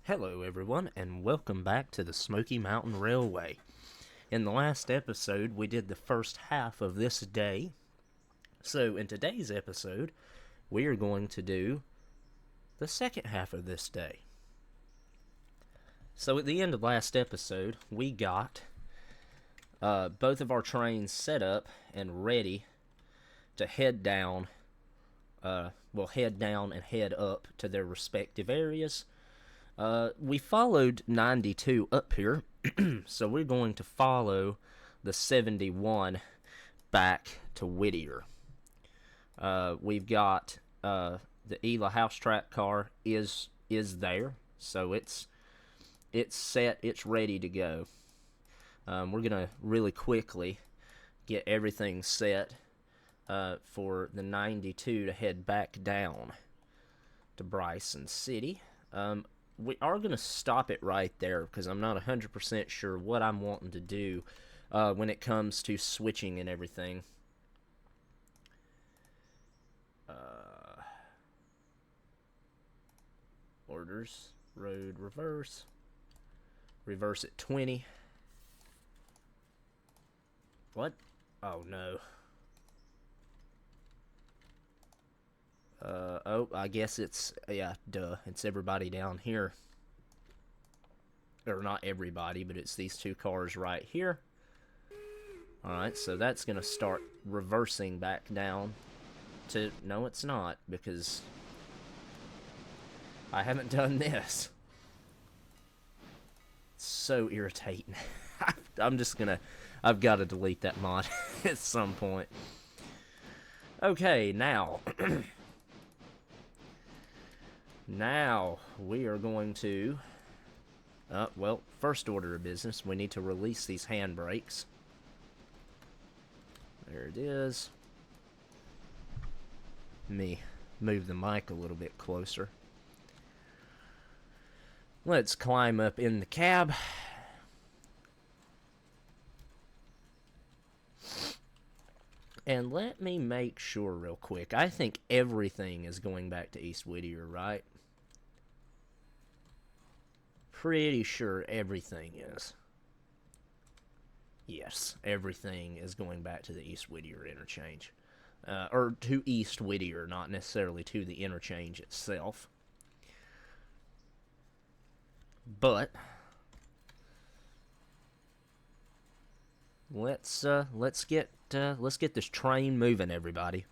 Hello, everyone, and welcome back to the Smoky Mountain Railway. In the last episode, we did the first half of this day. So, in today's episode, we are going to do the second half of this day. So, at the end of last episode, we got both of our trains set up and ready to head down. Head down and head up to their respective areas. We followed 92 up here, so we're going to follow the 71 back to Whittier. We've got the Ela house track car is there, so it's set, it's ready to go. We're gonna really quickly get everything set for the 92 to head back down to Bryson City. We are going to stop it right there because I'm not 100% sure what I'm wanting to do when it comes to switching and everything. Orders, road reverse, reverse at 20. What? Oh no. I guess it's, it's everybody down here. Or not everybody, but it's these two cars right here. Alright, so that's going to start reversing back down to... No, it's not, because I haven't done this. It's so irritating. I'm just going to... I've got to delete that mod at some point. Okay, now... Now, we are going to... first order of business, we need to release these handbrakes. There it is. Let me move the mic a little bit closer. Let's climb up in the cab. And let me make sure real quick. I think everything is going back to East Whittier, right? Pretty sure everything is. Yes, everything is going back to the East Whittier interchange. Or to East Whittier, not necessarily to the interchange itself. But let's get this train moving, everybody.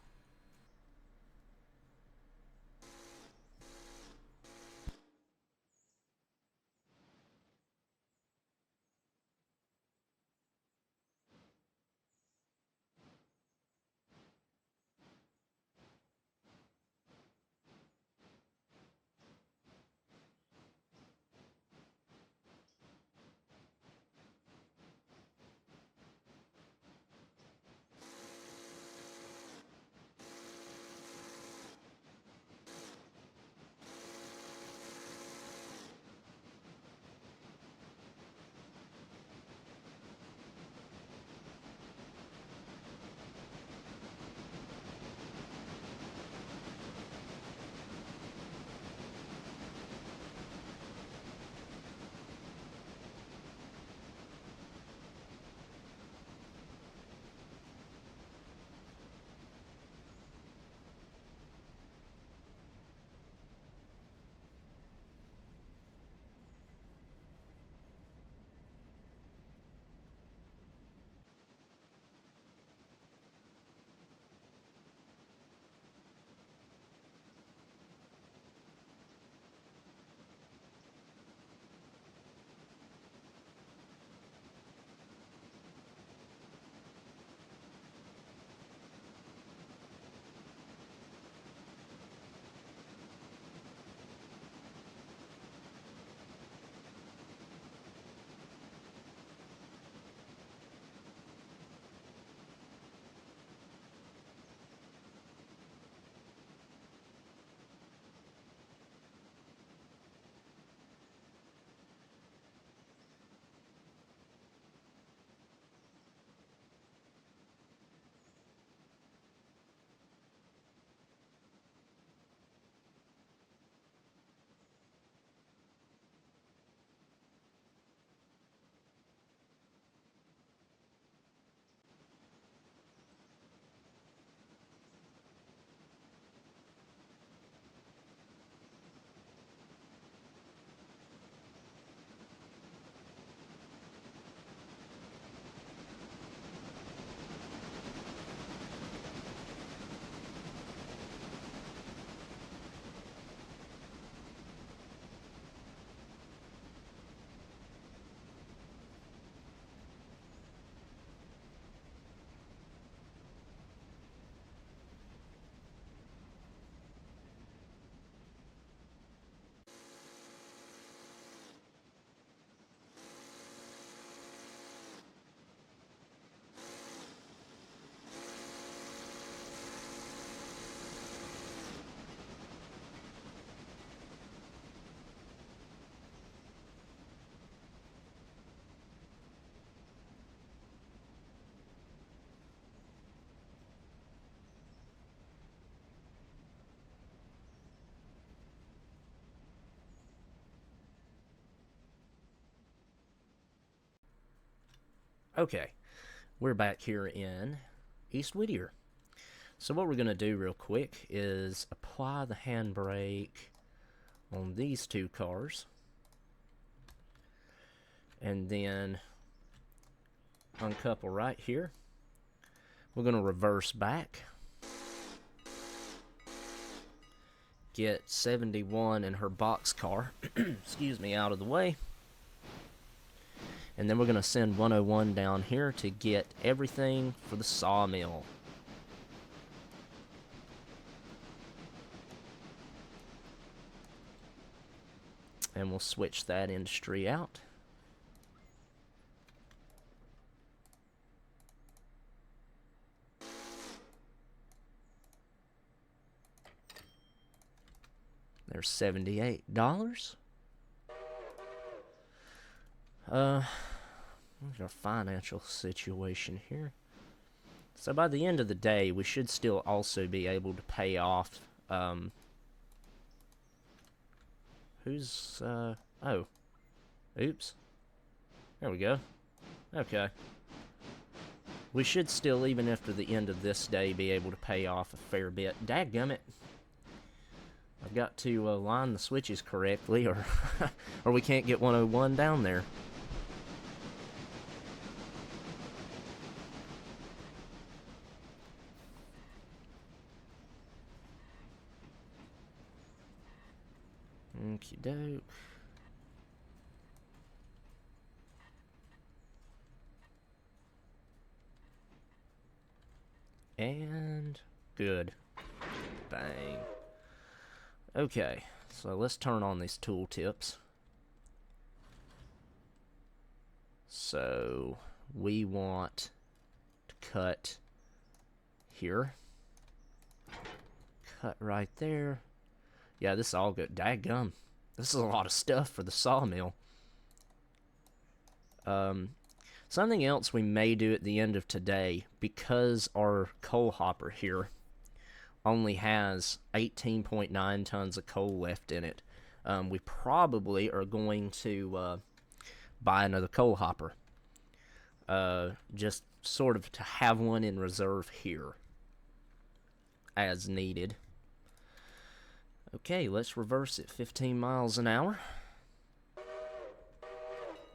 Okay, we're back here in East Whittier. So what we're going to do real quick is apply the handbrake on these two cars. And then uncouple right here. We're going to reverse back. Get 71 in her box car, excuse me, out of the way. And then we're going to send 101 down here to get everything for the sawmill. And we'll switch that industry out. There's $78. What's our financial situation here? So by the end of the day, we should still also be able to pay off, oh, oops, there we go. Okay, we should still, even after the end of this day, be able to pay off a fair bit. Dadgummit, I've got to line the switches correctly, or or we can't get 101 down there. Okie doke. And good. Bang. Okay, so let's turn on these tool tips. So we want to cut here. Cut right there. Yeah, this is all good. Daggum. This is a lot of stuff for the sawmill. Something else we may do at the end of today, because our coal hopper here only has 18.9 tons of coal left in it, we probably are going to buy another coal hopper. Just sort of to have one in reserve here as needed. Okay, let's reverse at 15 miles an hour.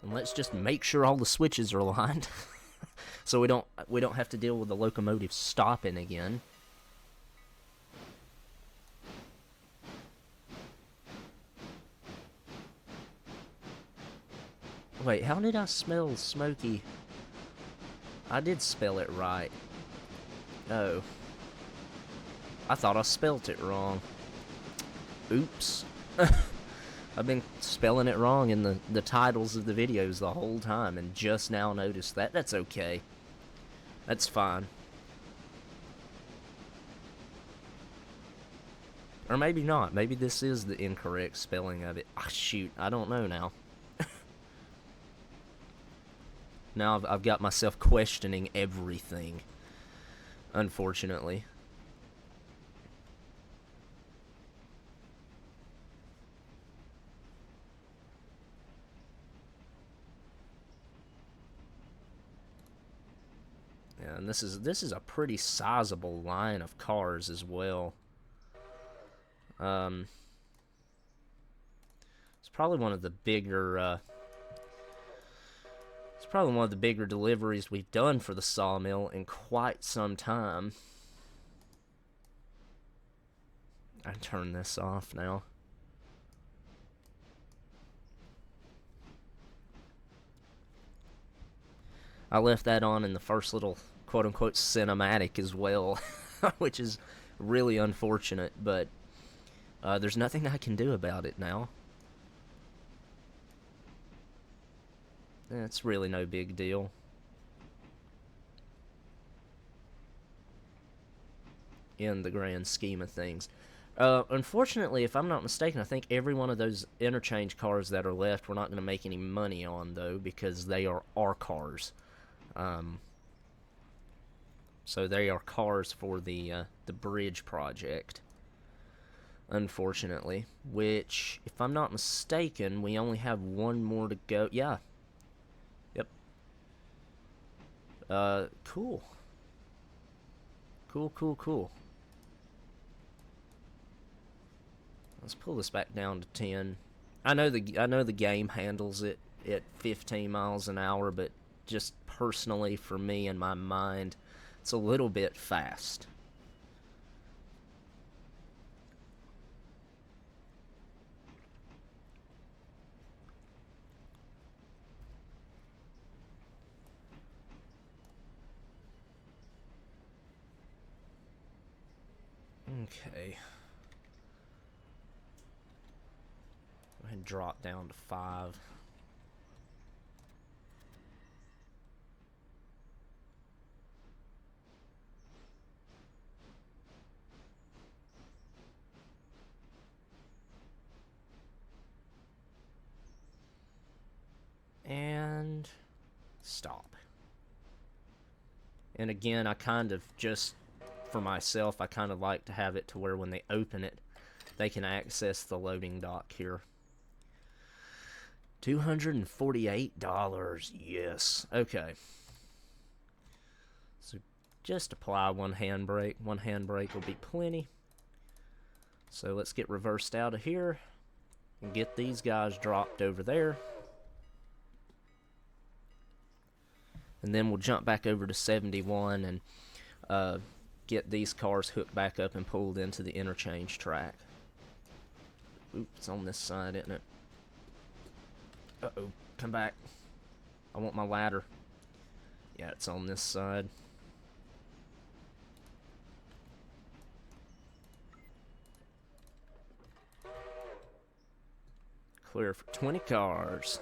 And let's just make sure all the switches are aligned so we don't have to deal with the locomotive stopping again. Wait, how did I smell Smoky? I did spell it right. Oh. I thought I spelt it wrong. Oops. I've been spelling it wrong in the titles of the videos the whole time and just now noticed that. That's okay. That's fine. Or maybe not. Maybe this is the incorrect spelling of it. Ah, shoot. I don't know now. Now I've got myself questioning everything, unfortunately. Yeah, and this is a pretty sizable line of cars as well. It's probably one of the bigger deliveries we've done for the sawmill in quite some time. I turn this off now. I left that on in the first little quote-unquote cinematic as well, which is really unfortunate, but there's nothing I can do about it now. It's really no big deal. In the grand scheme of things. Unfortunately, if I'm not mistaken, I think every one of those interchange cars that are left, we're not going to make any money on, though, because they are our cars. So they are cars for the bridge project, unfortunately, which, if I'm not mistaken, we only have one more to go. Yeah. Yep. Cool. Cool, cool, cool. Let's pull this back down to 10. I know the game handles it at 15 miles an hour, but just personally for me in my mind, it's a little bit fast. Okay. Go ahead and drop down to 5. And stop. And again, I kind of just, for myself, I kind of like to have it to where when they open it, they can access the loading dock here. $248. Yes. Okay. So just apply one handbrake. One handbrake will be plenty. So let's get reversed out of here and get these guys dropped over there. And then we'll jump back over to 71 and get these cars hooked back up and pulled into the interchange track. Oops, it's on this side, isn't it? Uh-oh, come back. I want my ladder. Yeah, it's on this side. Clear for 20 cars.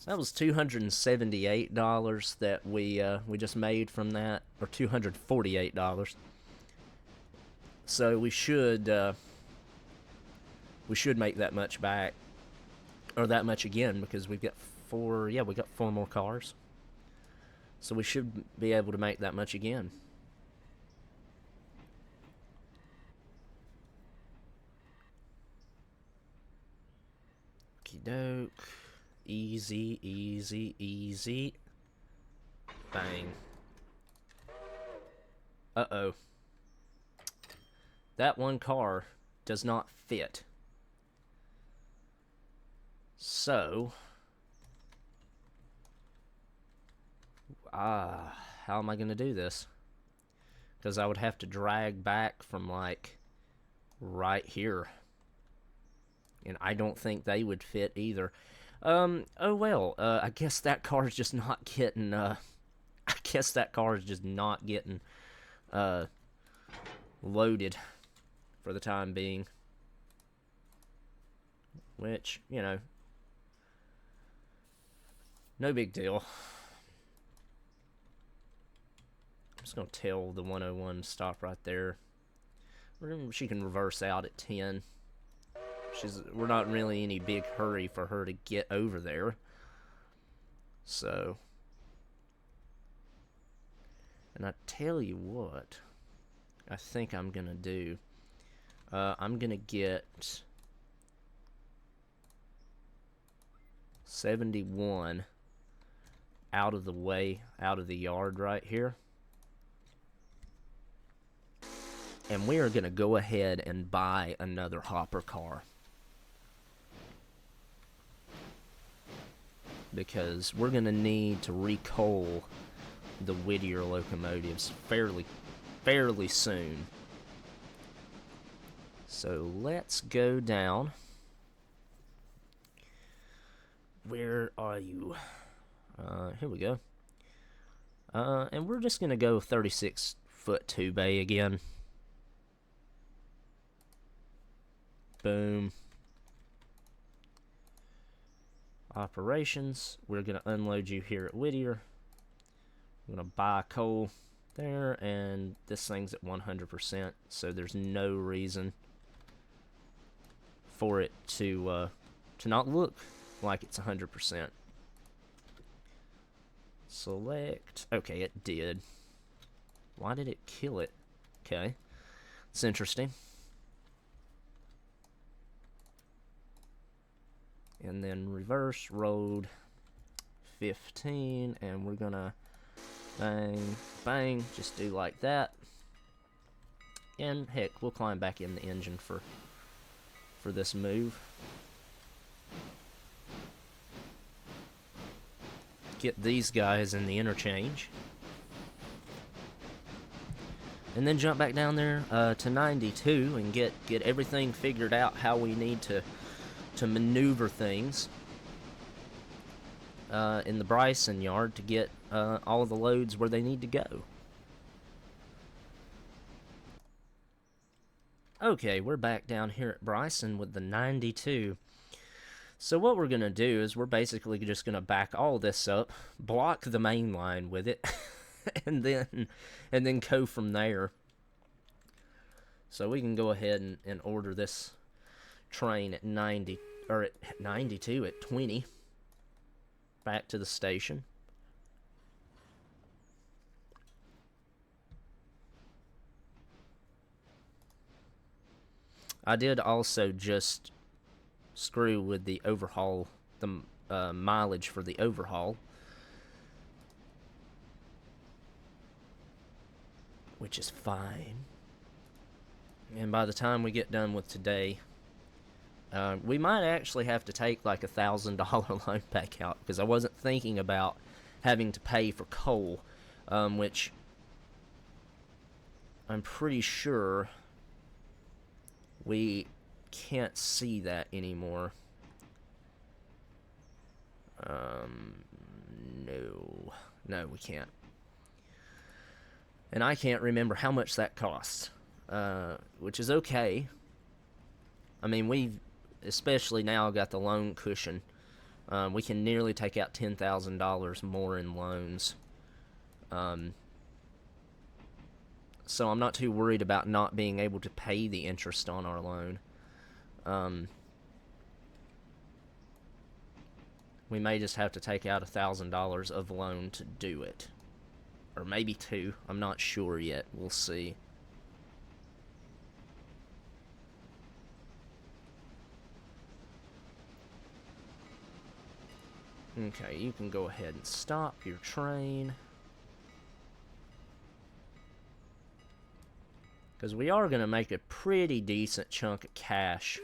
So that was $278 that we just made from that, or $248. So we should make that much back, or that much again, because we've got four more cars. So we should be able to make that much again. Okie doke. Easy, easy, easy. Bang. Uh-oh. That one car does not fit. So, how am I going to do this? Because I would have to drag back from, like, right here. And I don't think they would fit either. Oh well, I guess that car is just not getting, I guess that car is just not getting, loaded for the time being. Which, you know, no big deal. I'm just going to tell the 101 to stop right there. She can reverse out at 10. We're not really in any big hurry for her to get over there. So. And I tell you what, I think I'm going to do. I'm going to get 71 out of the way, out of the yard right here. And we are going to go ahead and buy another hopper car. Because we're going to need to recoal the Whittier locomotives fairly soon. So let's go down. Where are you? Here we go. And we're just going to go 36-foot 2-bay again. Boom. Operations. We're going to unload you here at Whittier. I'm going to buy coal there, and this thing's at 100%, so there's no reason for it to not look like it's 100%. Select. Okay, it did. Why did it kill it? Okay, it's interesting. And then reverse road EP15, and we're gonna bang, bang, just do like that. And heck, we'll climb back in the engine for this move. Get these guys in the interchange. And then jump back down there to 92 and get everything figured out, how we need to maneuver things in the Bryson yard to get all of the loads where they need to go. Okay, we're back down here at Bryson with the 92. So what we're going to do is we're basically just going to back all this up, block the main line with it, and then go from there. So we can go ahead and order this train at 90, or at 92, at 20, back to the station. I did also just screw with the overhaul, the mileage for the overhaul, which is fine. And by the time we get done with today, we might actually have to take like $1,000 loan back out, because I wasn't thinking about having to pay for coal, which I'm pretty sure we can't see that anymore. No, we can't. And I can't remember how much that costs, which is okay. I mean, we've especially now got the loan cushion. We can nearly take out $10,000 more in loans. So I'm not too worried about not being able to pay the interest on our loan. We may just have to take out $1,000 of loan to do it. Or maybe two. I'm not sure yet. We'll see. Okay, you can go ahead and stop your train. Because we are going to make a pretty decent chunk of cash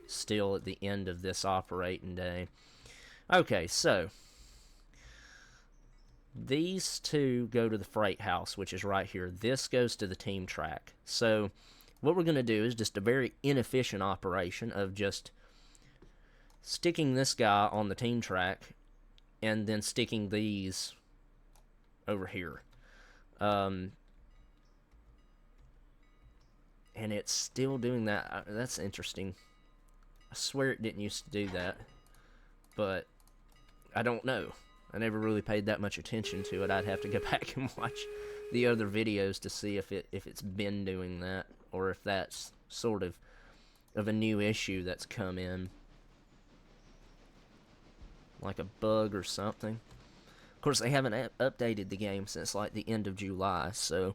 still at the end of this operating day. Okay, so these two go to the freight house, which is right here. This goes to the team track. So what we're going to do is just a very inefficient operation of just sticking this guy on the team track and then sticking these over here. And it's still doing that. That's interesting. I swear it didn't used to do that, but I don't know. I never really paid that much attention to it. I'd have to go back and watch the other videos to see if it's been doing that, or if that's sort of a new issue that's come in, like a bug or something. Of course, they haven't updated the game since like the end of July, so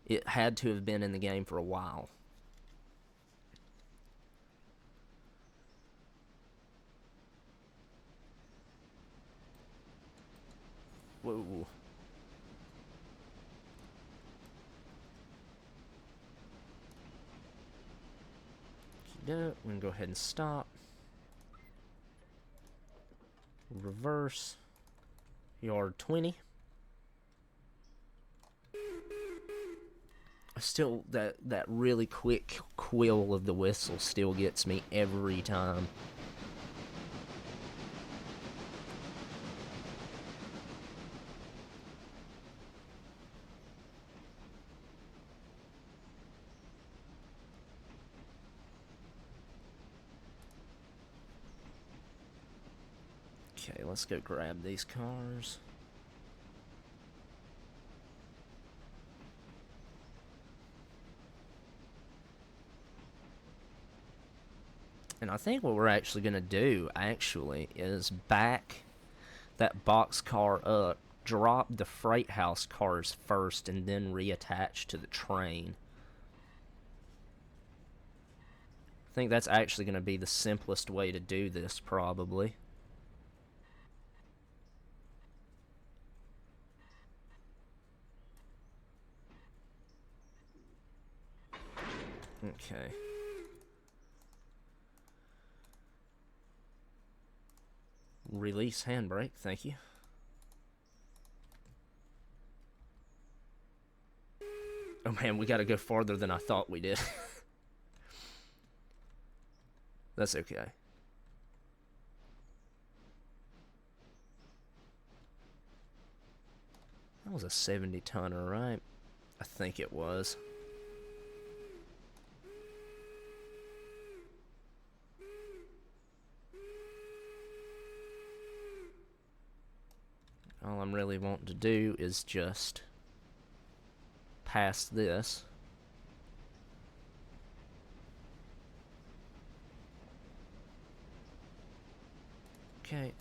it had to have been in the game for a while. Whoa. We're gonna go ahead and stop. Reverse. Yard 20. Still, that really quick quill of the whistle still gets me every time. Okay, let's go grab these cars. And I think what we're actually going to do, is back that box car up, drop the freight house cars first, and then reattach to the train. I think that's actually going to be the simplest way to do this, probably. Okay. Release handbrake, thank you. Oh man, we gotta go farther than I thought we did. That's okay. That was a 70 tonner, right? I think it was. All I'm really wanting to do is just pass this. Okay.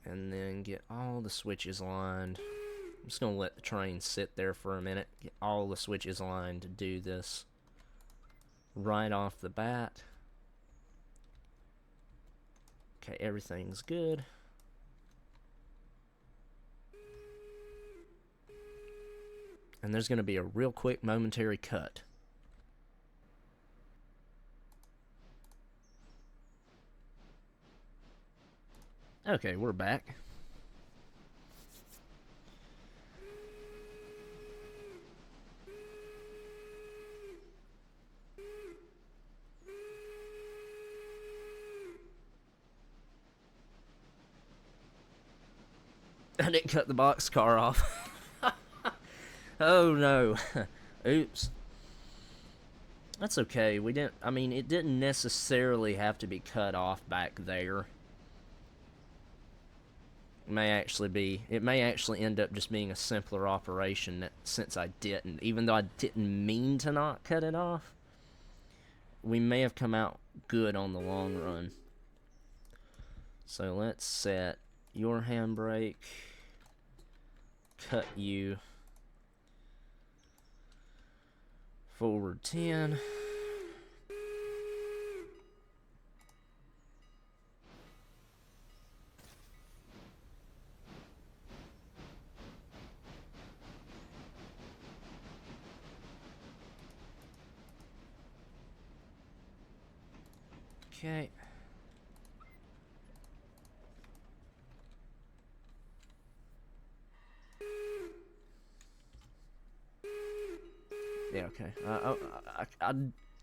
And then get all the switches lined. I'm just gonna let the train sit there for a minute. Get all the switches lined to do this right off the bat. Okay, everything's good. And there's gonna be a real quick momentary cut. Okay, we're back. I didn't cut the boxcar off. Oh no. Oops. That's okay. We didn't, I mean, it didn't necessarily have to be cut off back there. It may actually end up just being a simpler operation that, since I didn't, even though I didn't mean to not cut it off, we may have come out good on the long run. So let's set your handbrake, cut you, forward 10. Okay. Yeah, okay. I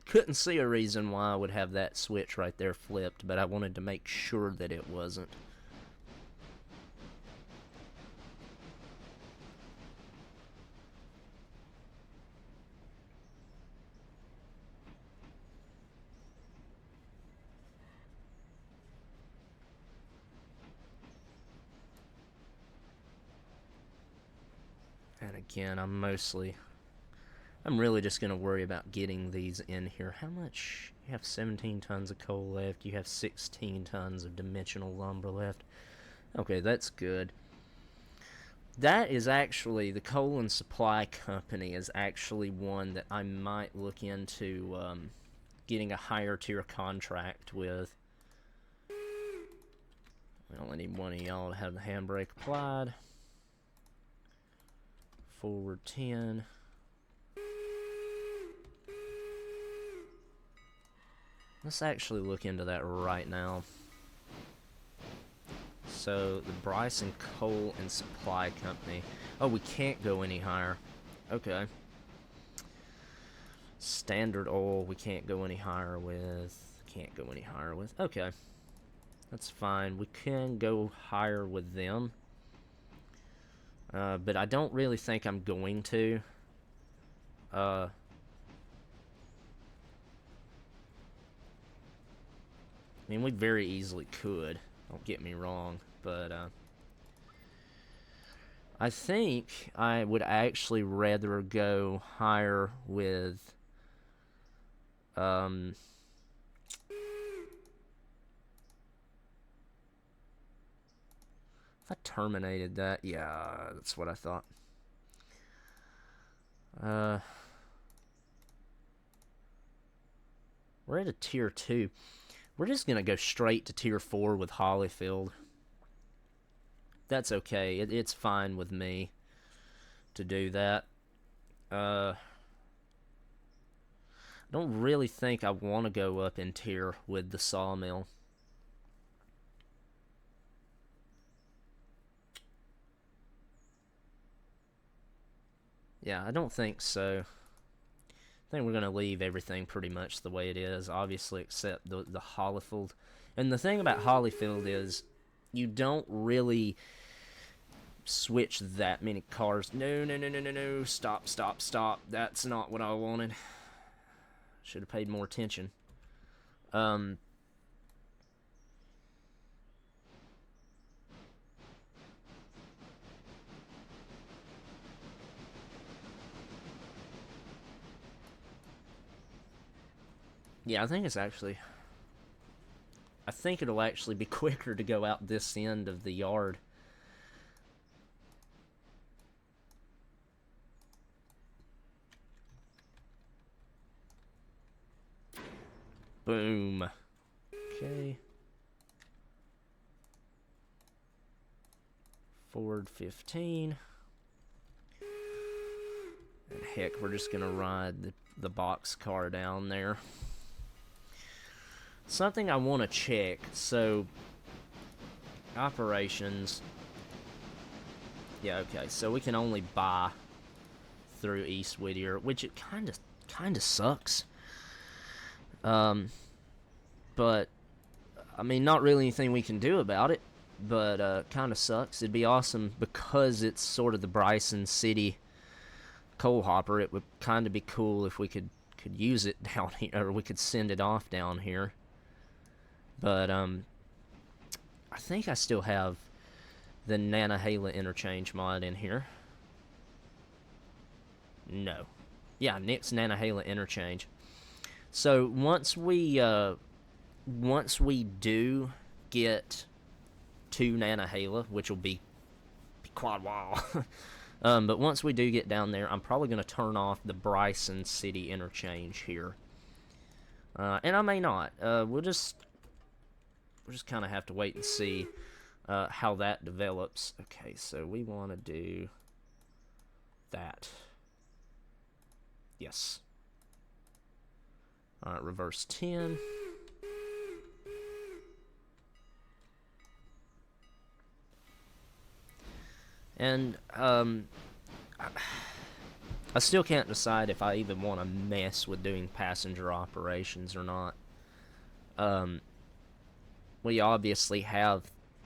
couldn't see a reason why I would have that switch right there flipped, but I wanted to make sure that it wasn't. And again, I'm really just going to worry about getting these in here. How much? You have 17 tons of coal left. You have 16 tons of dimensional lumber left. Okay, that's good. That is actually, the coal and supply company is actually one that I might look into getting a higher tier contract with. We only need one of y'all to have the handbrake applied. Forward 10. Let's actually look into that right now. So, the Bryson Coal and Supply Company. Oh, we can't go any higher. Okay. Standard Oil, we can't go any higher with. Can't go any higher with. Okay. That's fine. We can go higher with them. But I don't really think I'm going to. I mean, we very easily could. Don't get me wrong. But, I think I would actually rather go higher with, if I terminated that, yeah, that's what I thought. We're at a tier 2. We're just gonna go straight to tier 4 with Hollyfield. That's okay. It's fine with me to do that. I don't really think I want to go up in tier with the sawmill. Yeah, I don't think so. I think we're going to leave everything pretty much the way it is, obviously, except the Hollyfield. And the thing about Hollyfield is you don't really switch that many cars. No, no, no, no, no, no. Stop, stop, stop. That's not what I wanted. Should have paid more attention. Yeah, I think it'll actually be quicker to go out this end of the yard. Boom. Okay. Ford 15. And heck, we're just gonna ride the box car down there. Something I want to check. So, operations. Yeah, okay. So we can only buy through East Whittier, which it kind of sucks. But I mean, not really anything we can do about it. But kind of sucks. It'd be awesome because it's sort of the Bryson City coal hopper. It would kind of be cool if we could use it down here, or we could send it off down here. But I think I still have the Nantahala interchange mod in here. No. Yeah, Nick's Nantahala interchange. So once we do get to Nantahala, which will be quite a while. But once we do get down there, I'm probably going to turn off the Bryson City interchange here. And I may not. We'll just kind of have to wait and see how that develops. Okay, so we want to do that. Yes. Alright, reverse 10. And I still can't decide if I even want to mess with doing passenger operations or not. We obviously have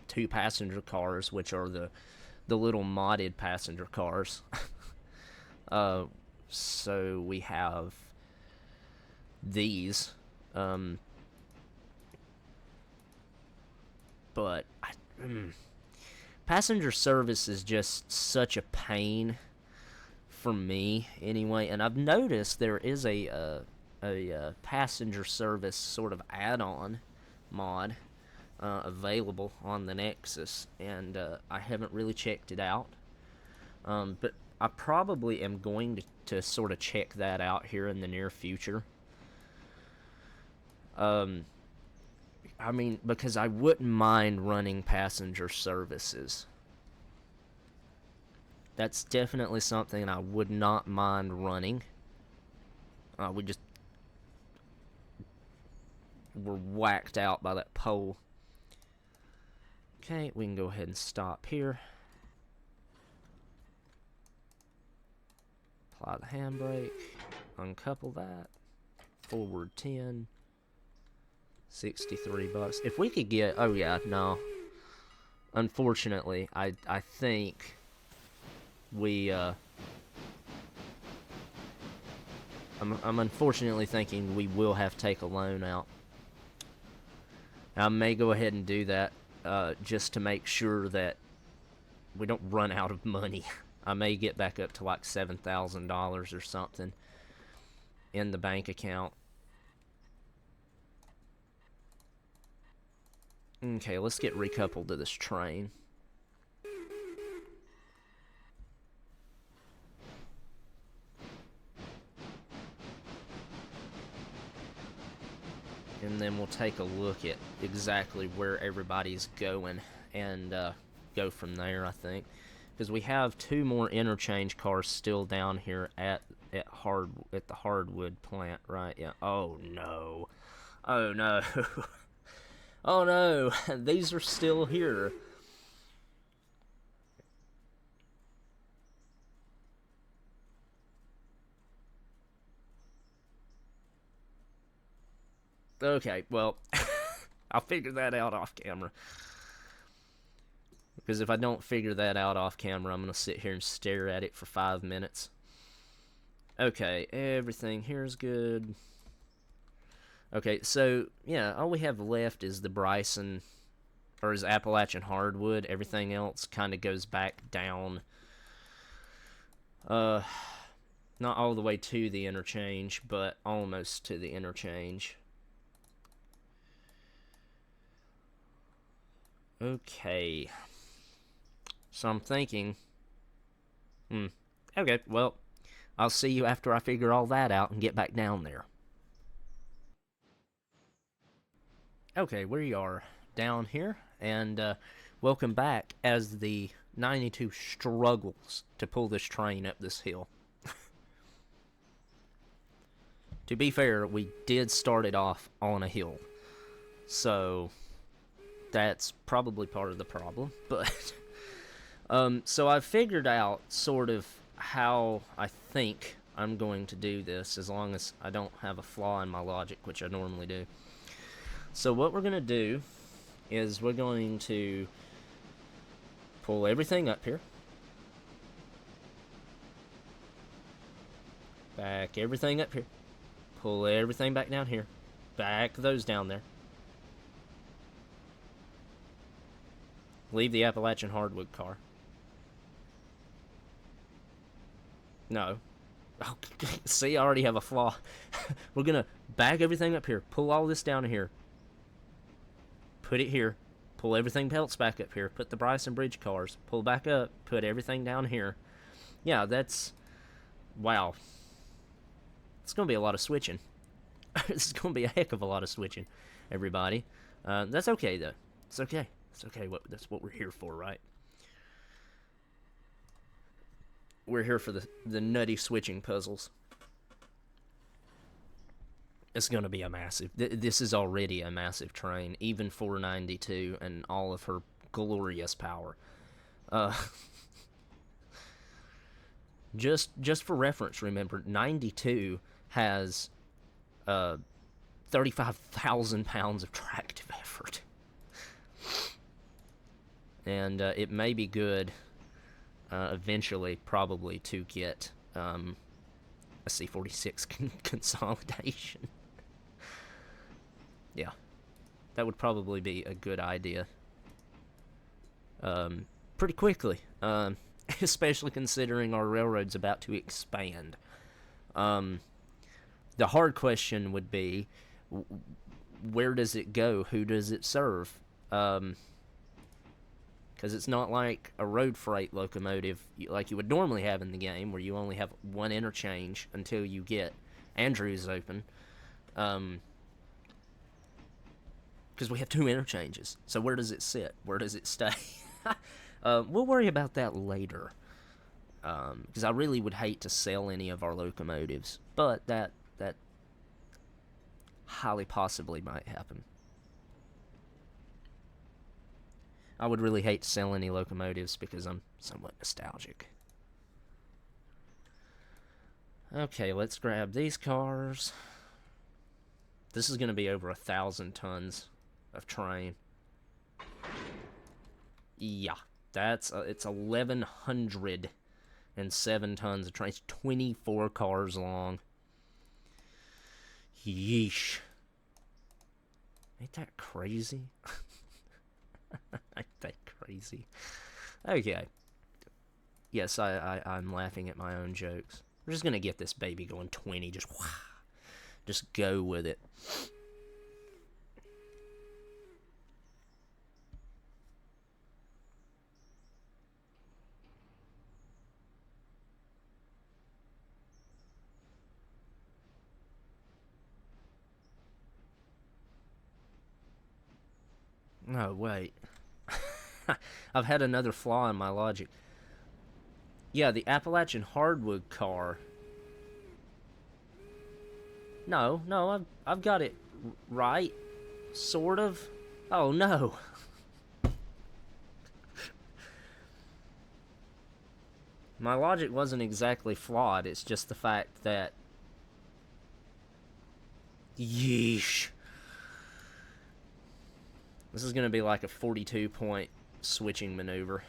2 passenger cars, which are the little modded passenger cars. So we have these. But passenger service is just such a pain for me anyway, and I've noticed there is a passenger service sort of add-on mod available on the Nexus, and I haven't really checked it out, but I probably am going to sort of check that out here in the near future. I mean, because I wouldn't mind running passenger services. That's definitely something I would not mind running. We just were whacked out by that pole. Okay, we can go ahead and stop here. Apply the handbrake. Uncouple that. Forward 10. $63. If we could get... Oh, yeah, no. Unfortunately, I think we... I'm unfortunately thinking we will have to take a loan out. I may go ahead and do that just to make sure that we don't run out of money. I may get back up to like $7,000 or something in the bank account. Okay, let's get recoupled to this train. And then we'll take a look at exactly where everybody's going and go from there, I think. Because we have 2 more interchange cars still down here at at the hardwood plant, right? Yeah. Oh no. Oh no. Oh no. These are still here. Okay, well, I'll figure that out off camera. Because if I don't figure that out off camera, I'm going to sit here and stare at it for 5 minutes. Okay, everything here is good. Okay, so, yeah, all we have left is the Bryson, or is Appalachian hardwood. Everything else kind of goes back down. Not all the way to the interchange, but almost to the interchange. Okay. So I'm thinking, okay, well, I'll see you after I figure all that out and get back down there. Okay, we are down here, and welcome back as the 92 struggles to pull this train up this hill. To be fair, we did start it off on a hill, so that's probably part of the problem, but so I've figured out sort of how I think I'm going to do this, as long as I don't have a flaw in my logic, which I normally do. So what we're going to do is we're going to pull everything up here, back everything up here, pull everything back down here, back those down there, leave the Appalachian hardwood car. No. Oh, see, I already have a flaw. We're going to back everything up here, pull all this down here, put it here, pull everything else back up here, put the Bryson Bridge cars, pull back up, put everything down here. Yeah, that's... Wow. It's going to be a lot of switching. It's going to be a heck of a lot of switching, everybody. That's okay, though. It's okay. It's okay. That's what we're here for, right? We're here for the nutty switching puzzles. It's going to be a massive... This is already a massive train, even for 92 and all of her glorious power. Just for reference, remember, 92 has 35,000 pounds of tractive effort. And it may be good eventually, probably, to get a C46 consolidation. Yeah, that would probably be a good idea. Pretty quickly, especially considering our railroad's about to expand. The hard question would be, where does it go? Who does it serve? Because it's not like a road freight locomotive like you would normally have in the game, where you only have one interchange until you get Andrews open. Because we have two interchanges. So where does it sit? Where does it stay? We'll worry about that later. Because I really would hate to sell any of our locomotives. But that highly possibly might happen. I would really hate to sell any locomotives because I'm somewhat nostalgic. Okay, let's grab these cars. This is going to be over 1,000 tons of train. Yeah, it's 1,107 tons of train. It's 24 cars long. Yeesh. Ain't that crazy? Ain't that crazy? Okay. Yes, I'm laughing at my own jokes. We're just gonna get this baby going 20. Just go with it. No, wait. I've had another flaw in my logic. Yeah, the Appalachian hardwood car No, no, I've got it right, sort of. Oh no. My logic wasn't exactly flawed. It's just the fact that, yeesh. This is gonna be like a 42-point switching maneuver.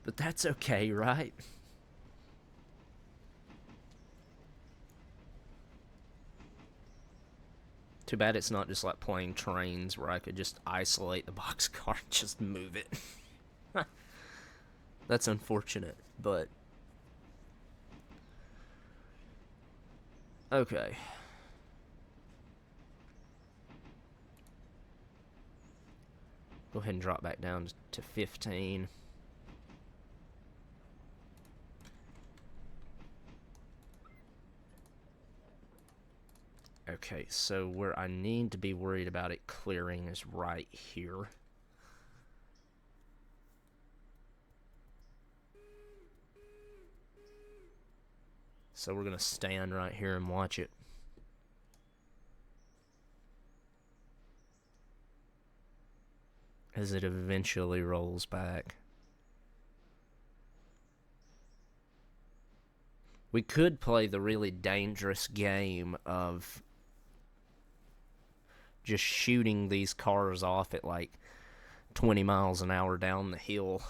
But that's okay, right? Too bad it's not just like playing trains where I could just isolate the boxcar and just move it. That's unfortunate, but... Okay. Go ahead and drop back down to 15. Okay, so where I need to be worried about it clearing is right here. So we're going to stand right here and watch it. As it eventually rolls back. We could play the really dangerous game of just shooting these cars off at like 20 miles an hour down the hill.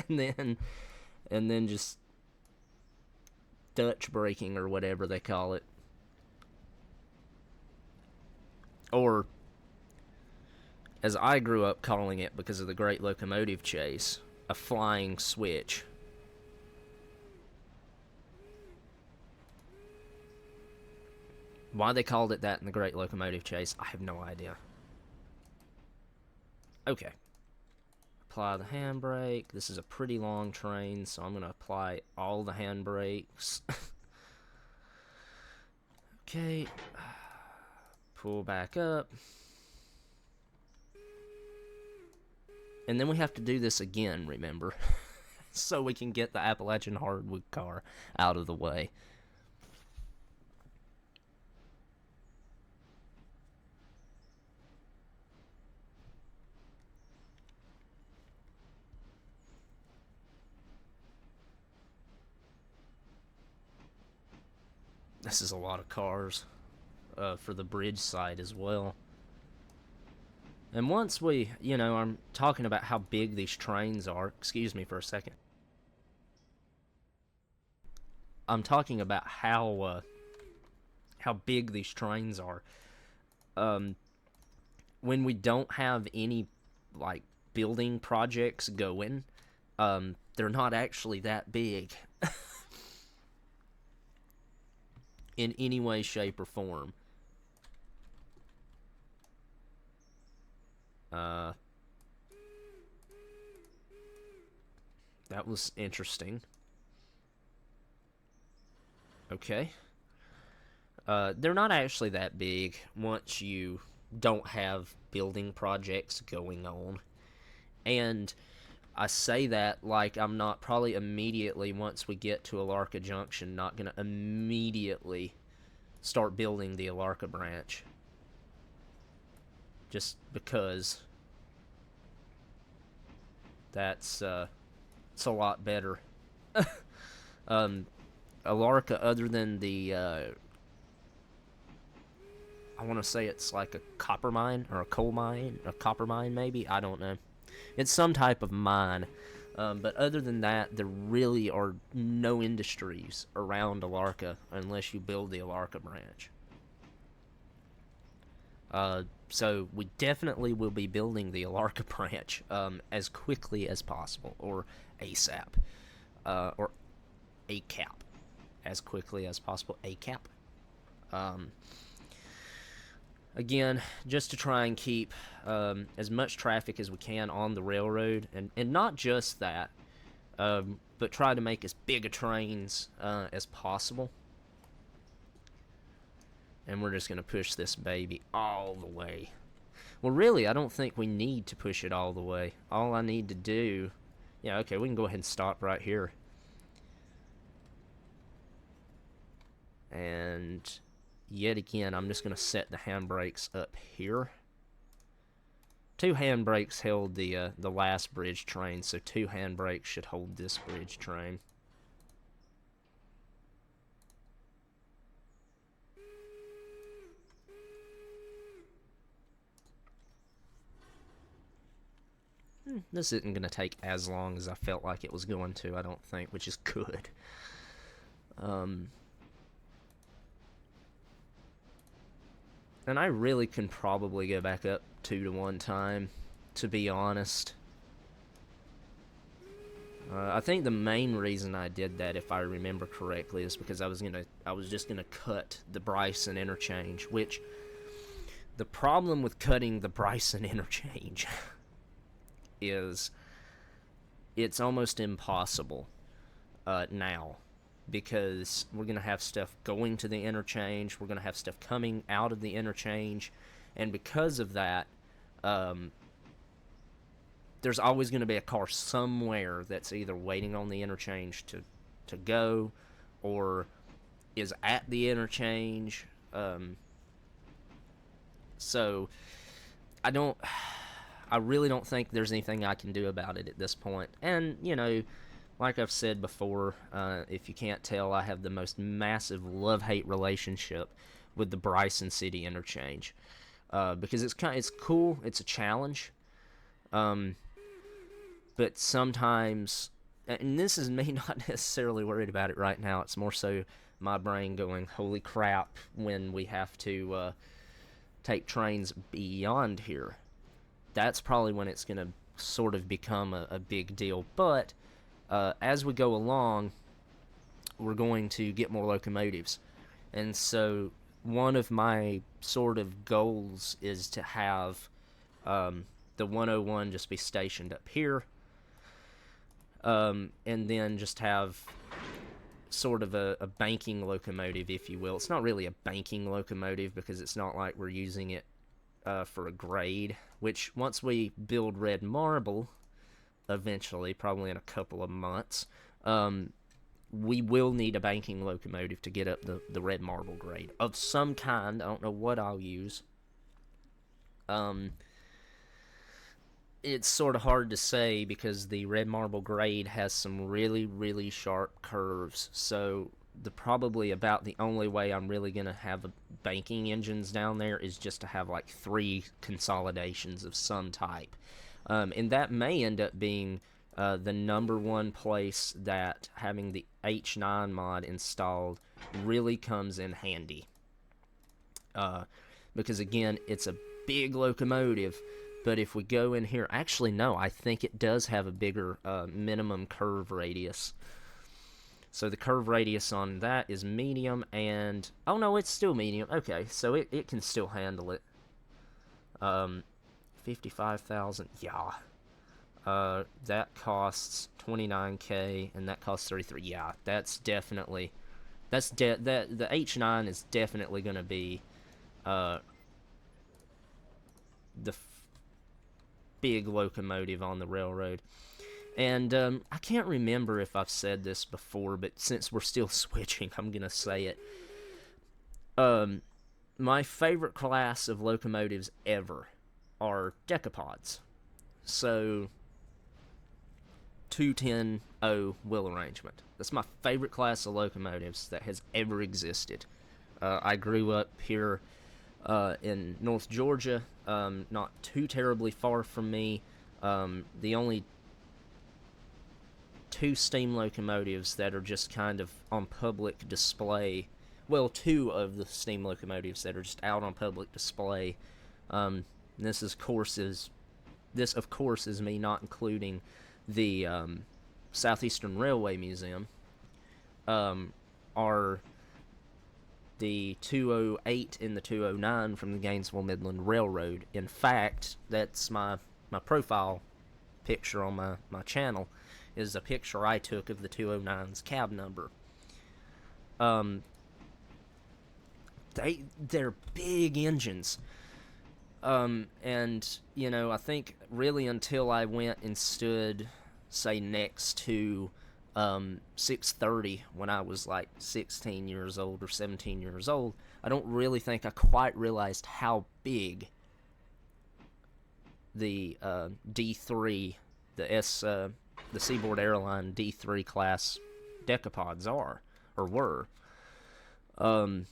and then just Dutch braking or whatever they call it. Or, as I grew up calling it because of the Great Locomotive Chase, a flying switch. Why they called it that in the Great Locomotive Chase, I have no idea. Okay. Apply the handbrake. This is a pretty long train, so I'm going to apply all the handbrakes. Okay. Pull back up. And then we have to do this again, remember? So we can get the Appalachian hardwood car out of the way. This is a lot of cars for the bridge side as well. And once we, I'm talking about how big these trains are. Excuse me for a second. I'm talking about how big these trains are. When we don't have any, like, building projects going, they're not actually that big. In any way, shape, or form. That was interesting. Okay. They're not actually that big once you don't have building projects going on. And I say that like I'm not probably immediately, once we get to Alarka Junction, not going to immediately start building the Alarka branch. Just because that's it's a lot better. Alarka, other than the I want to say it's like a copper mine or a coal mine, a copper mine maybe, I don't know. It's some type of mine, but other than that, there really are no industries around Alarka unless you build the Alarka branch. So we definitely will be building the Alarka branch as quickly as possible, or ASAP, or ACAP, as quickly as possible, ACAP. Again, just to try and keep as much traffic as we can on the railroad, and not just that, but try to make as big a trains as possible. And we're just going to push this baby all the way. Well, really, I don't think we need to push it all the way. All I need to do... Yeah, okay, we can go ahead and stop right here. And yet again, I'm just going to set the handbrakes up here. 2 handbrakes held the last bridge train, so 2 handbrakes should hold this bridge train. This isn't going to take as long as I felt like it was going to, I don't think, which is good. And I really can probably go back up 2 to 1 time, to be honest. I think the main reason I did that, if I remember correctly, is because I was just gonna cut the Bryson interchange, which the problem with cutting the Bryson interchange is it's almost impossible now, because we're going to have stuff going to the interchange, we're going to have stuff coming out of the interchange, and because of that, there's always going to be a car somewhere that's either waiting on the interchange to go, or is at the interchange. So I really don't think there's anything I can do about it at this point. And, you know, like I've said before, if you can't tell, I have the most massive love-hate relationship with the Bryson City interchange, because it's cool, it's a challenge, but sometimes, and this is me not necessarily worried about it right now, it's more so my brain going, holy crap, when we have to take trains beyond here. That's probably when it's going to sort of become a big deal. But as we go along, we're going to get more locomotives. And so one of my sort of goals is to have the 101 just be stationed up here, and then just have sort of a banking locomotive, if you will. It's not really a banking locomotive because it's not like we're using it for a grade, which once we build red marble, eventually, probably in a couple of months, we will need a banking locomotive to get up the red marble grade of some kind. I don't know what I'll use. It's sort of hard to say because the red marble grade has some really, really sharp curves, so probably about the only way I'm really going to have banking engines down there is just to have like 3 consolidations of some type. And that may end up being the number one place that having the H9 mod installed really comes in handy. Because again, it's a big locomotive, but if we go in here, actually no, I think it does have a bigger minimum curve radius. So the curve radius on that is medium, and oh no, it's still medium. Okay, so it can still handle it. 55,000, yeah. That costs 29k, and that costs 33. Yeah, that's definitely the H9 is definitely going to be the big locomotive on the railroad. And I can't remember if I've said this before, but since we're still switching, I'm going to say it. My favorite class of locomotives ever are decapods. So, 210-0 wheel arrangement. That's my favorite class of locomotives that has ever existed. I grew up here in North Georgia, not too terribly far from me. The only 2 steam locomotives that are just kind of on public display, well, 2 of the steam locomotives that are just out on public display, this of course is me not including the Southeastern Railway Museum, are the 208 and the 209 from the Gainesville Midland Railroad. In fact, that's my profile picture on my channel, is a picture I took of the 209's cab number. They're big engines. And, you know, I think really until I went and stood, say, next to 630 when I was like 16 years old or 17 years old. I don't really think I quite realized how big the D3, the Seaboard Airline D3 class decapods are or were. And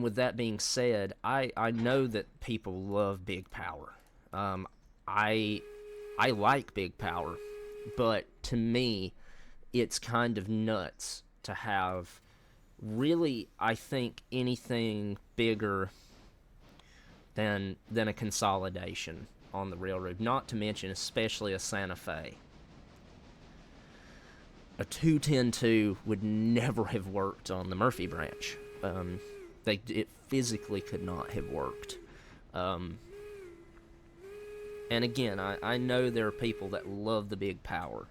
with that being said, I know that people love big power. I like big power, but to me, it's kind of nuts to have really, I think, anything bigger than a consolidation on the railroad. Not to mention, especially a Santa Fe. A 210-2 would never have worked on the Murphy branch. It physically could not have worked. And again, I know there are people that love the big power.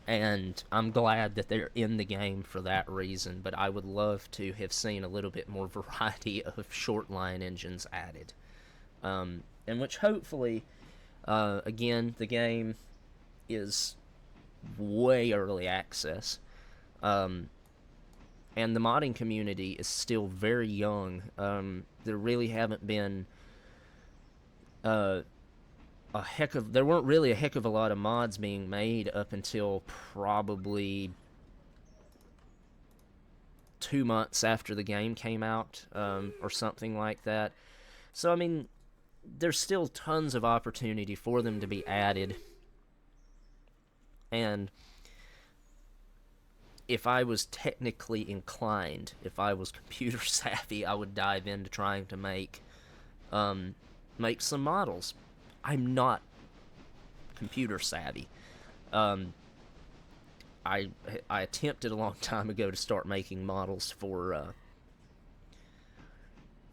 And I'm glad that they're in the game for that reason, but I would love to have seen a little bit more variety of short line engines added. And which hopefully, again, the game is way early access. And the modding community is still very young. There really haven't been there weren't really a heck of a lot of mods being made up until probably 2 months after the game came out, or something like that. So I mean, there's still tons of opportunity for them to be added. And if I was technically inclined, if I was computer savvy, I would dive into trying to make some models. I'm not computer savvy. I attempted a long time ago to start making models for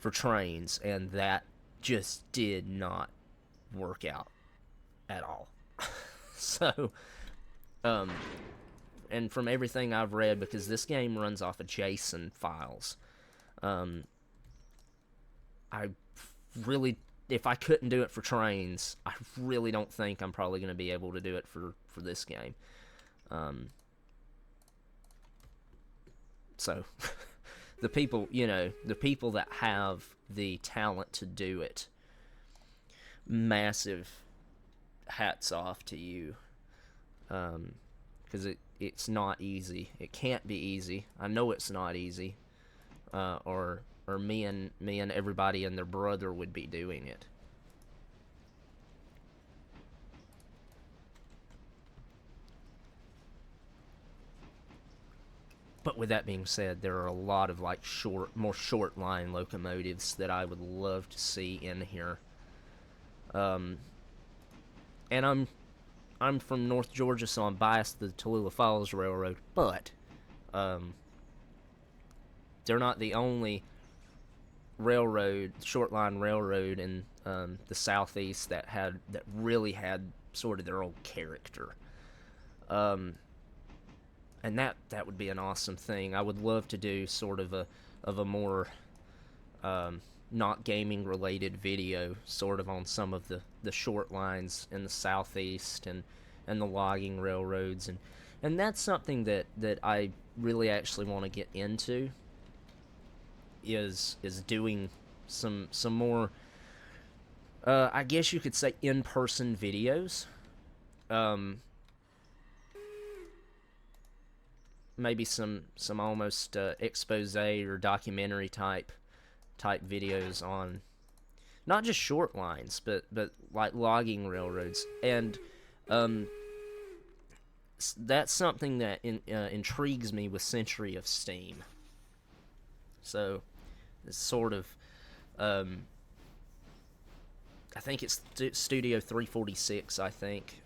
trains, and that just did not work out at all. So, and from everything I've read, because this game runs off of JSON files, I really, if I couldn't do it for trains, I really don't think I'm probably going to be able to do it for this game. So, the people that have the talent to do it, massive hats off to you. Because it's not easy. It can't be easy. I know it's not easy. Or me and everybody and their brother would be doing it. But with that being said, there are a lot of like more short line locomotives that I would love to see in here. And I'm from North Georgia, so I'm biased to the Tallulah Falls Railroad, but they're not the only short line railroad in the southeast that really had sort of their own character. And that would be an awesome thing. I would love to do sort of a more not gaming related video, sort of on some of the short lines in the southeast and the logging railroads, and that's something that I really actually want to get into, is doing some more I guess you could say in-person videos. Maybe some almost expose or documentary type videos on not just short lines, but like logging railroads. And that's something that intrigues me with Century of Steam. So it's sort of I think it's Studio 346, I think,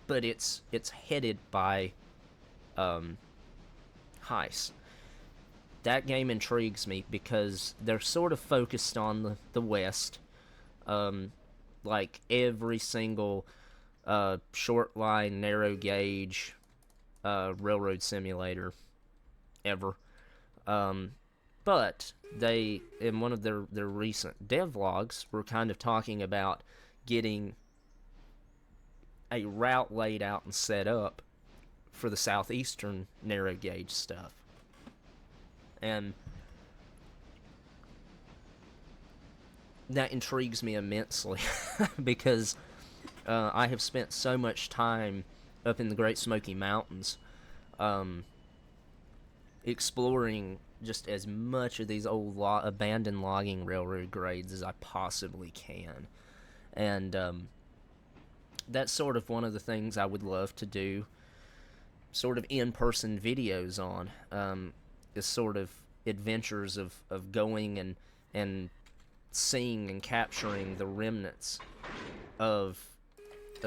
but it's headed by Heist. That game intrigues me because they're sort of focused on the West. Like every single short line, narrow gauge railroad simulator ever. But they, in one of their recent devlogs, were kind of talking about getting a route laid out and set up for the southeastern narrow gauge stuff. And that intrigues me immensely because I have spent so much time up in the Great Smoky Mountains exploring just as much of these old abandoned logging railroad grades as I possibly can. And that's sort of one of the things I would love to do, sort of in-person videos on, is sort of adventures of going and seeing and capturing the remnants of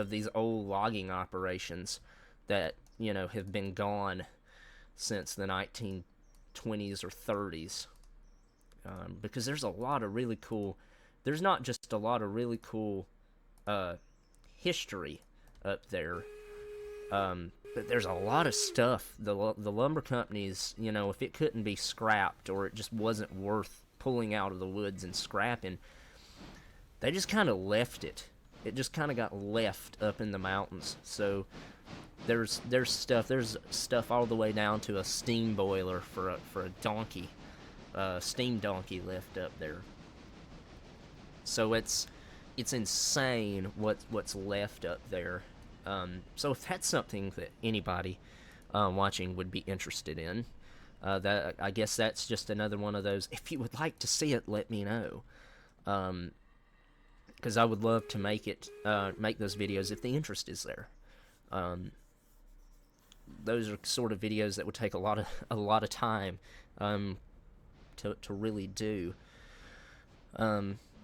these old logging operations that, you know, have been gone since the 1920s or 30s. Because there's a lot of really cool, there's not just a lot of really cool history up there, but there's a lot of stuff. The lumber companies, you know, if it couldn't be scrapped or it just wasn't worth pulling out of the woods and scrapping, they just kind of left it. It just kind of got left up in the mountains. So there's stuff all the way down to a steam boiler for a donkey, steam donkey left up there. So it's insane what's left up there. So if that's something that anybody watching would be interested in, that I guess that's just another one of those. If you would like to see it, let me know, because I would love to make those videos if the interest is there. Those are sort of videos that would take a lot of time to really do,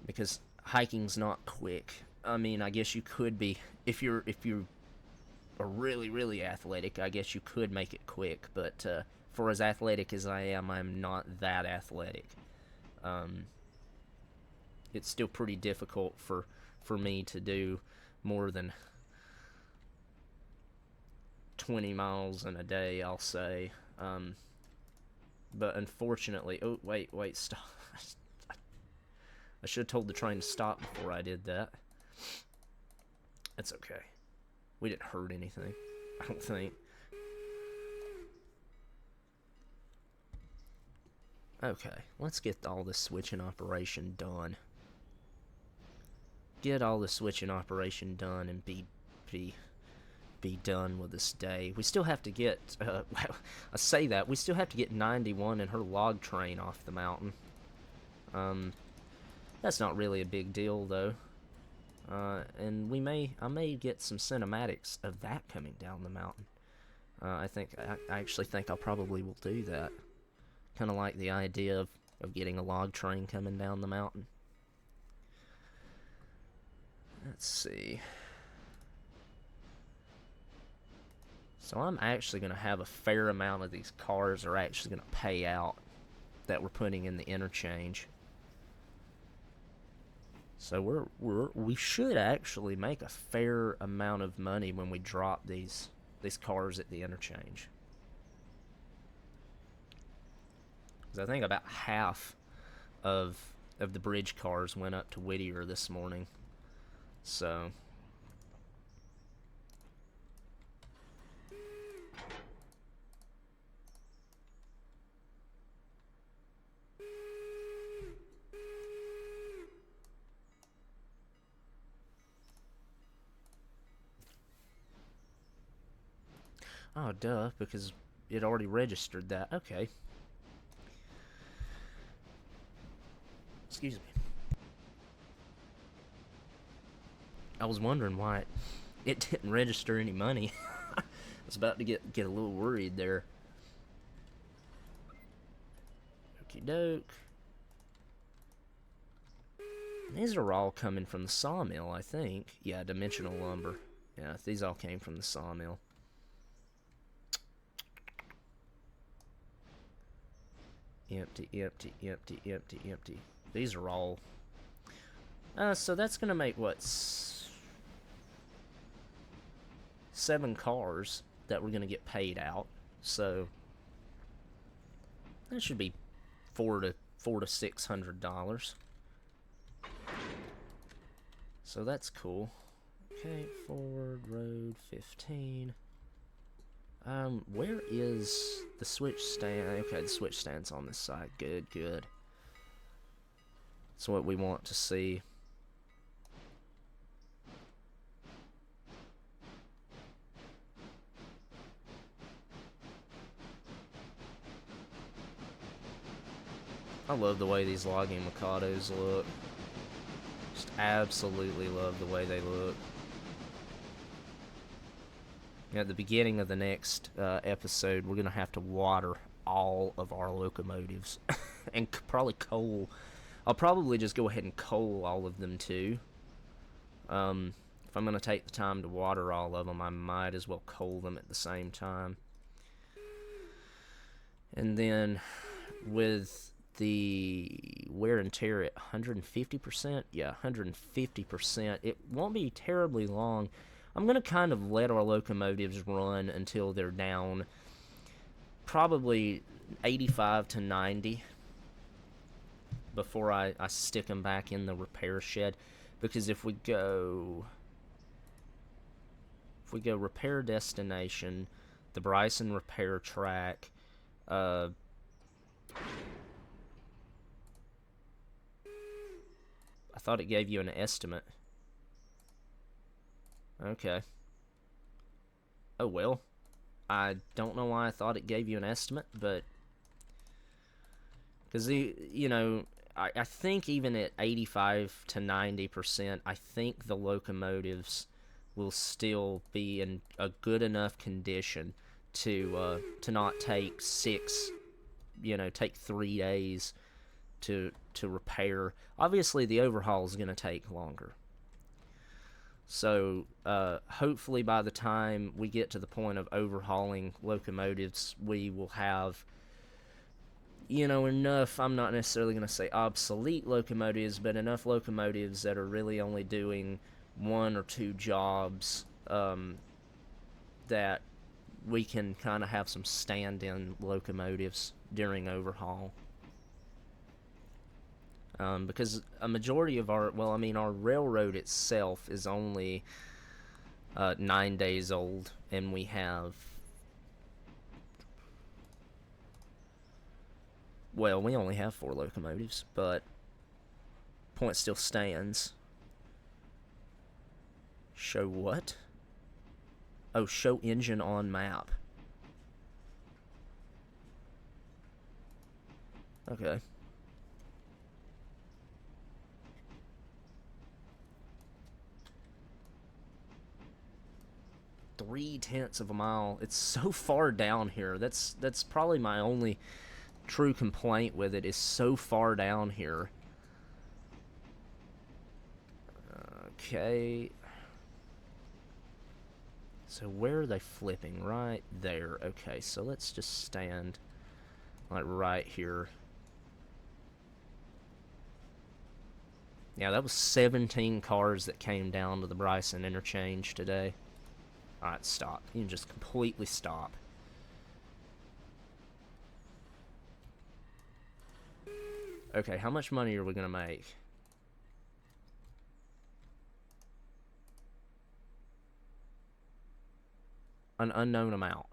because hiking's not quick. I mean, I guess you could be, if you are really, really athletic, I guess you could make it quick, but for as athletic as I am, I'm not that athletic. It's still pretty difficult for me to do more than 20 miles in a day, I'll say. But unfortunately, oh, wait, stop. I should have told the train to stop before I did that. That's okay. We didn't hurt anything, I don't think. Okay, let's get all this switching operation done. Get all the switching operation done and be done with this day. We still have to get, I say that, we still have to get 91 and her log train off the mountain. That's not really a big deal, though. And I may get some cinematics of that coming down the mountain. I actually think I probably will do that. Kind of like the idea of getting a log train coming down the mountain. Let's see. So I'm actually going to have a fair amount of these cars are actually going to pay out that we're putting in the interchange. So we should actually make a fair amount of money when we drop these cars at the interchange. Because I think about half of the bridge cars went up to Whittier this morning. So oh, duh, because it already registered that. Okay. Excuse me. I was wondering why it didn't register any money. I was about to get a little worried there. Okie doke. These are all coming from the sawmill, I think. Yeah, dimensional lumber. Yeah, these all came from the sawmill. Empty, empty, empty, empty, empty. These are all... so that's gonna make, what, 7 cars that we're gonna get paid out. So that should be $400 to $600. So that's cool. Okay, forward road 15. Where is the switch stand? Okay, the switch stand's on this side. Good, good. That's what we want to see. I love the way these logging Mikados look. Just absolutely love the way they look. At the beginning of the next episode, we're going to have to water all of our locomotives. And probably coal. I'll probably just go ahead and coal all of them too. If I'm going to take the time to water all of them, I might as well coal them at the same time. And then with the wear and tear at 150%, yeah, 150%, it won't be terribly long. I'm going to kind of let our locomotives run until they're down probably 85 to 90 before I stick them back in the repair shed. Because if we go repair destination, the Bryson repair track, I thought it gave you an estimate. Okay. Oh well. I don't know why I thought it gave you an estimate, but because you know, I think even at 85 to 90%, I think the locomotives will still be in a good enough condition to not take take 3 days to repair. Obviously, the overhaul is going to take longer. So, hopefully by the time we get to the point of overhauling locomotives, we will have, enough, I'm not necessarily going to say obsolete locomotives, but enough locomotives that are really only doing 1 or 2 jobs, that we can kind of have some stand-in locomotives during overhaul. Because a majority of our railroad itself is only 9 days old, and we have, we only have 4 locomotives, but point still stands. Show what? Oh, show engine on map. Okay. 0.3 of a mile. It's so far down here. That's probably my only true complaint with it, is so far down here. Okay. So where are they flipping? Right there. Okay, so let's just stand like right here. Yeah, that was 17 cars that came down to the Bryson interchange today. Alright, stop. You can just completely stop. Okay, how much money are we gonna make? An unknown amount.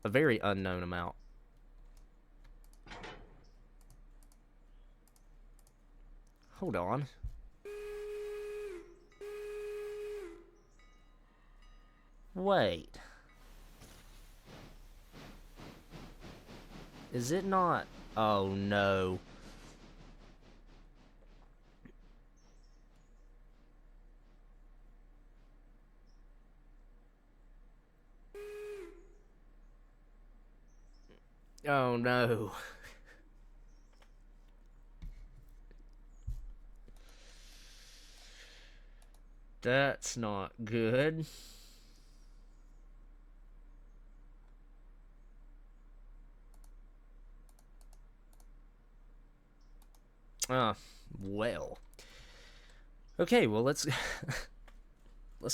A very unknown amount. Hold on. Wait. Is it not? Oh no. Oh no. That's not good. Well. Okay, well, let's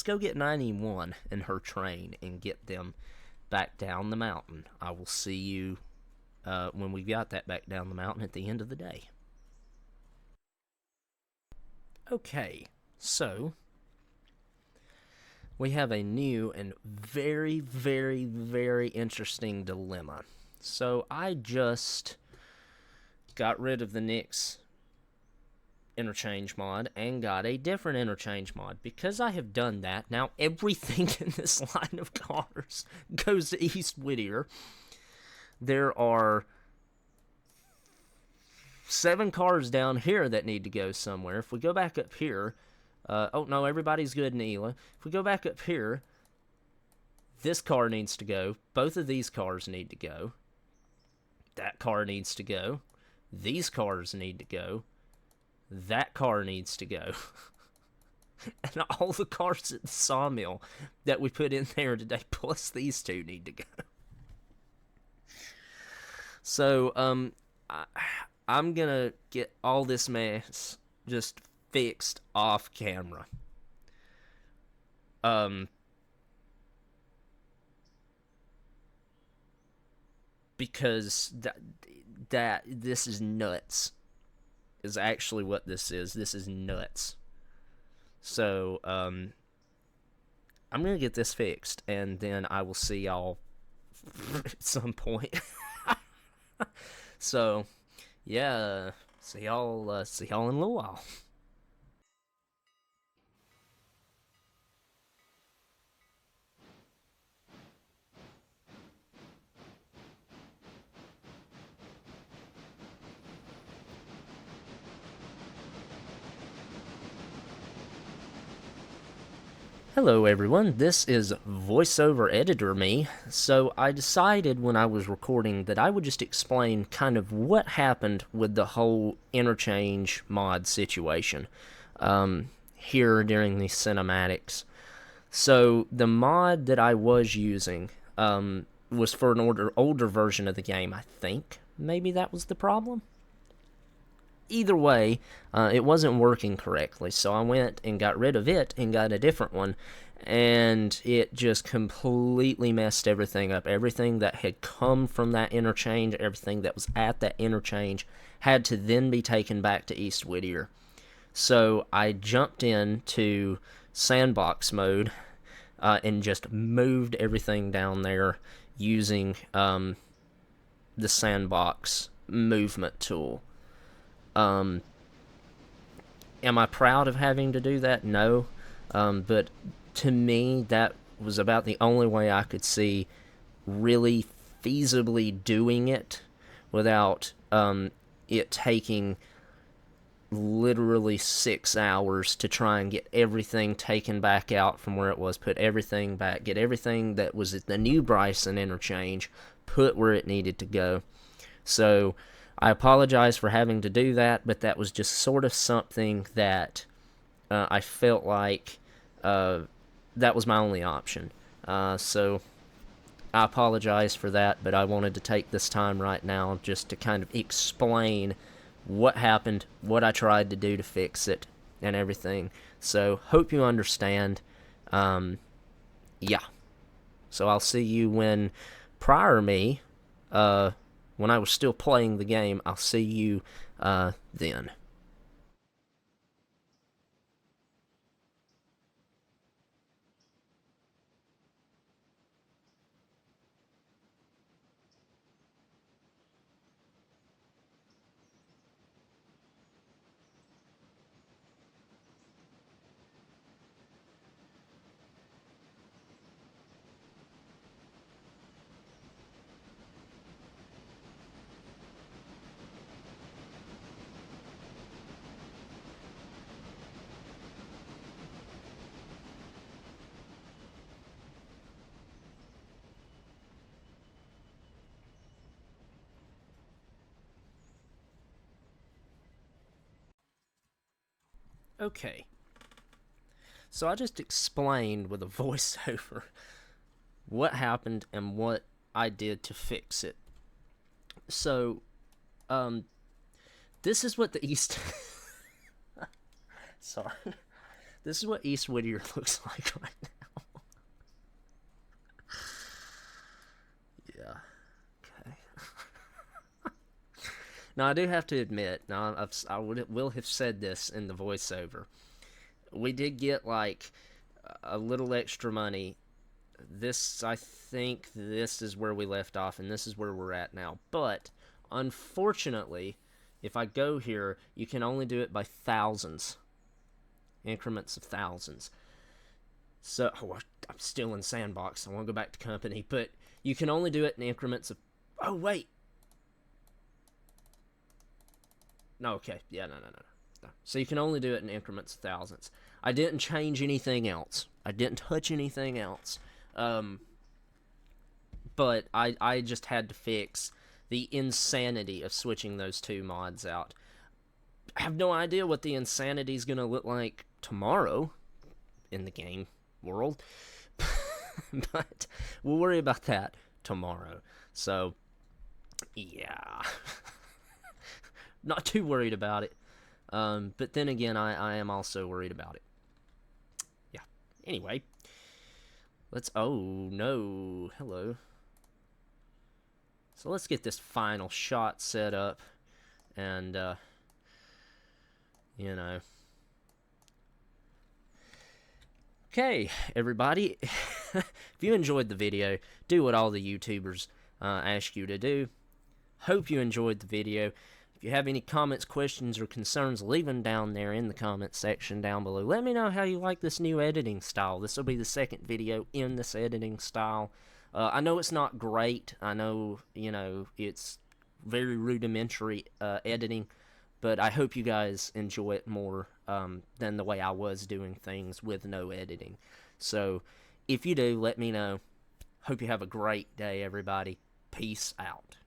go get 91 and her train and get them back down the mountain. I will see you when we got that back down the mountain at the end of the day. Okay, so we have a new and very, very, very interesting dilemma. So I just got rid of the Nyx interchange mod and got a different interchange mod. Because I have done that, now everything in this line of cars goes to East Whittier. There are 7 cars down here that need to go somewhere. If we go back up here, oh no, everybody's good in Ela. If we go back up here, this car needs to go. Both of these cars need to go. That car needs to go. These cars need to go. That car needs to go. And all the cars at the sawmill that we put in there today, plus these 2, need to go. So, I'm gonna get all this mess just fixed off camera. Because that this is nuts. Is actually what this is. This is nuts. So, I'm gonna get this fixed, and then I will see y'all at some point. So, yeah, see y'all in a little while. Hello everyone, this is voiceover editor me. So I decided when I was recording that I would just explain kind of what happened with the whole interchange mod situation here during the cinematics. So the mod that I was using was for an older version of the game, I think. Maybe that was the problem? Either way, it wasn't working correctly, so I went and got rid of it and got a different one, and it just completely messed everything up. Everything that had come from that interchange, everything that was at that interchange, had to then be taken back to East Whittier. So I jumped into sandbox mode and just moved everything down there using the sandbox movement tool. Am I proud of having to do that? No. But to me, that was about the only way I could see really feasibly doing it without it taking literally 6 hours to try and get everything taken back out from where it was, put everything back, get everything that was at the new Bryson interchange, put where it needed to go. So I apologize for having to do that, but that was just sort of something that I felt like that was my only option. So I apologize for that, but I wanted to take this time right now just to kind of explain what happened, what I tried to do to fix it, and everything. So hope you understand. Yeah. So I'll see you when prior me, when I was still playing the game, I'll see you then. Okay. So I just explained with a voiceover what happened and what I did to fix it. So, this is what the East... Sorry. This is what East Whittier looks like right now. Yeah. Okay. Now, I do have to admit, now will have said this in the voiceover. We did get like a little extra money. I think this is where we left off, and this is where we're at now. But unfortunately, if I go here, you can only do it by thousands, increments of thousands. So I'm still in sandbox. I want to go back to company, but you can only do it in increments of. Oh wait. No, okay. Yeah, no. So you can only do it in increments of thousands. I didn't change anything else. I didn't touch anything else. But I just had to fix the insanity of switching those two mods out. I have no idea what the insanity is going to look like tomorrow in the game world. But we'll worry about that tomorrow. So, yeah. Not too worried about it. But then again, I am also worried about it. Yeah. Anyway. Oh, no. Hello. So let's get this final shot set up. And, you know. Okay, everybody. If you enjoyed the video, do what all the YouTubers ask you to do. Hope you enjoyed the video. If you have any comments, questions, or concerns, leave them down there in the comments section down below. Let me know how you like this new editing style. This will be the second video in this editing style. I know it's not great. I know, it's very rudimentary editing, but I hope you guys enjoy it more than the way I was doing things with no editing. So, if you do, let me know. Hope you have a great day, everybody. Peace out.